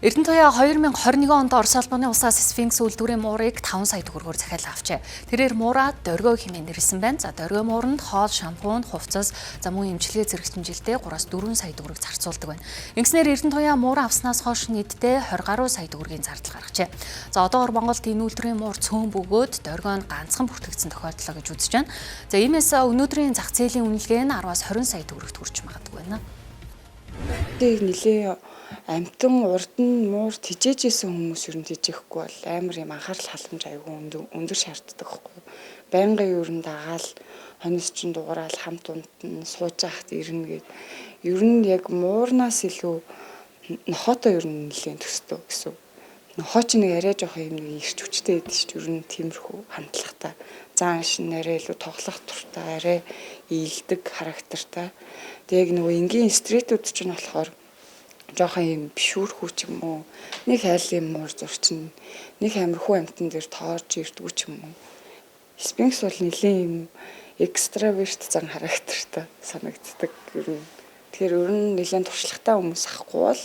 Эрдэнэтуяа 2021 онд Орос улбаны улсаас Сфинкс үйлдвэрийн муурыг 5 сая төгрөгөөр захиалан авчээ. Тэрээр муураа доргио хэмээн нэрлсэн байна. За доргио мууранд хоол, шампунь, хувцас, мөн эмчилгээ зэрэгцэмжилтэй 3-4 сая төгрөг зарцуулдаг байна. Ингэснээр Эрдэнэтуяа муураа авснаас хойш нийтдээ 20 гаруй сая төгрөгийн зардал гаргажээ. За одоогоор Монголд энэ үйлдвэрийн муур цөөн бөгөөд доргио нь ганцхан бүртгэгдсэн тохиолдлоо гэж үзэж байна. За иймээс өнөөдрийн зах зээлийн үнэлгээ нь 10-аас 20 сая төгрөгт хүрч магадгүй байна. Нилээ амтан урд нь муур тижээжсэн хүмүүс ер нь тижээхгүй бол амар юм анхаарал халамж аягүй өндөр шаарддаг байхгүй. Байнгын ер нь дагаал хонос чин дугаараал хамт унтан сууж байхад ирнэ гэд ер нь яг муурнаас илүү нохотой ер нь нэлээд төстэй гэсэн. Нохоо ч нэг арай жоох юм нэг ирч хүчтэй байдаг шүү дээ. Ер нь тиймэрхүү хандлагатай. Заан шин арай илүү тоглох туртай, арай ийдэг характертай. Тэг яг нөгөө энгийн стритүүд чинь болохоор жоохон юм бишүүрхүү ч юм уу. Нэг хайлын муур зурчин, нэг амархуу амтан дээр тоорж ирдгүү ч юм уу. Сфинкс бол нэлийн юм экстраверт зан характертай санагддаг ер нь. Тэгэхээр ер нь нэлийн туршлагатай хүмүүс ахгүй бол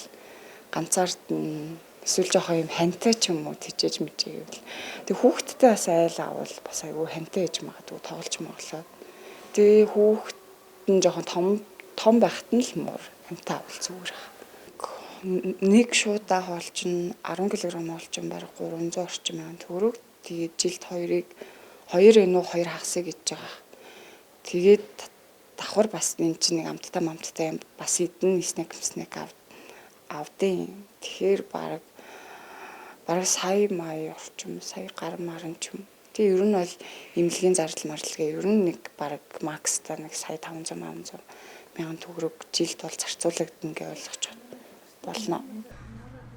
ганцаард нь эсвэл жоохон юм хантай ч юм уу тижээж мэжээгээл. Тэг хүүхдтэй бас айл авал бас айгүй хантай ээж магадгүй тоглож моглоо. Тэг хүүхд нь жоохон том байхад нь л муур хантай авал зүгээр аа. Нэг шуудаа хоолч нь 10 кг хоолч нь бараг 300 орчим мянган төгрөг. Тэгээд жилд 2 энүү 2 хагасыг идж байгаа. Тэгээд давхар бас энэ чинь нэг амттай бас эдэн снэк авдیں۔ Тэгэхээр бараг сая мая орчим, сая гар маран ч юм. Тэгээ ер нь бол эмнэлгийн зардал марлгээ ер нь нэг бараг макстай нэг сая 500 мянган төгрөг жилд бол зарцуулагдана гэж ойлгож болно.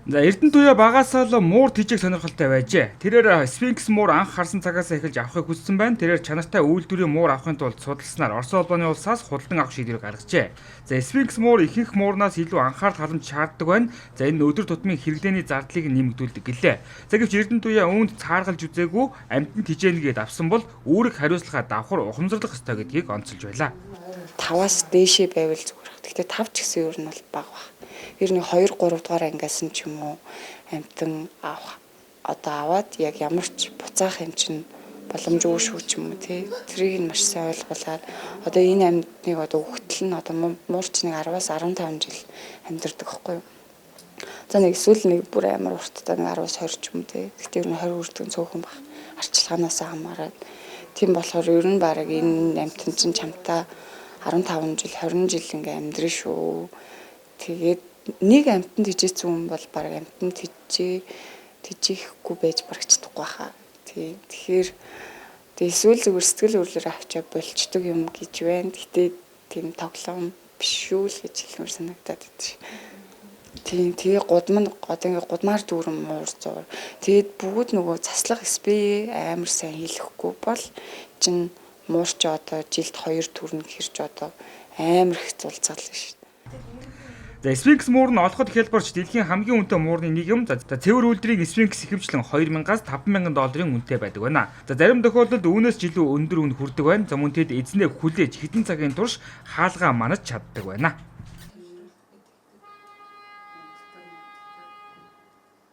За Эрдэнэтуяа багасаа л муур тижээх сонирхолтой байжээ. Тэрээр Сфинкс муур анх харсан цагаас эхэлж авахыг хүссэн байна. Тэрээр чанартай үйлдвэрийн муур авахын тулд судалснаар Орос улбаны улсаас худалдан авах шийдвэрийг гаргажээ. За Сфинкс муур ихэнх муурнаас илүү анхаарал халамж шаарддаг байна. За энэ өдөр тутмын хэрэглээний зардлыг нэмэгдүүлдэг гэлээ. За гэвч Эрдэнэтуяа үүнд цааргалж үзээгүй амтан тижээнэ гээд авсан бол үүрэг хариуцлагаа давхар ухамсарлах ёстой гэдгийг онцолж байлаа. 5-аас дээшээ байвал зүгээр. Гэхдээ 5 ч гэсэн ер нь бол бага баг. Ер нь 2-3 дугаар ангиас нь ч юм уу амтан аваад яг ямар ч буцаах юм чинь боломжгүй шүү ч юм уу тий. Тэрийг нь маш сайн ойлгуулад одоо энэ амьтныг одоо өгтөл нь одоо муурч нэг 10-аас 15 жил амьдардаг байхгүй юу. За нэг эсвэл нэг бүр амар урттай 10-аас 20 ч юм тий. Гэхдээ ер нь 20 хүрдэг цөөхөн баг. Арчилгаанаас хамаарат. Тийм болохоор ер нь баг энэ амьтан чинь чамтай 15 жил 20 жил ингээ амьдрын шүү. Тэгээд нэг амтанд тижээсэн хүн бол баг амтанд тижээхгүй байж барагдчихгүй хаа. Тэгэхээр эсвэл зүгээр сэтгэл хөдлөлөөр авчаа болчдөг юм гэж байна. Гэтэ тийм тоглоом биш үү л гэж хэлмээр санагдаад байна. Тэгээ гудмаар дүүрэн муур зур. Тэгээд бүгд нөгөө заслах спрей амар сайн хийхгүй бол чин муурч одоо жилд 2 төрн хэрж одоо амар их зулцаална шүү. За Сфинкс муур нь олоход хялбарч дэлхийн хамгийн үнэтэй муурны нэг юм. За цэвэр үйлдвэрийн Сфинкс ихэвчлэн $2,000-аас $5,000 үнэтэй байдаг байна. За зарим тохиолдолд үүнээс ч илүү өндөр үн хүрдэг байна. За мөн тэд эзнээ хүлээж хэдэн цагийн турш хаалгаа манаж чаддаг байна.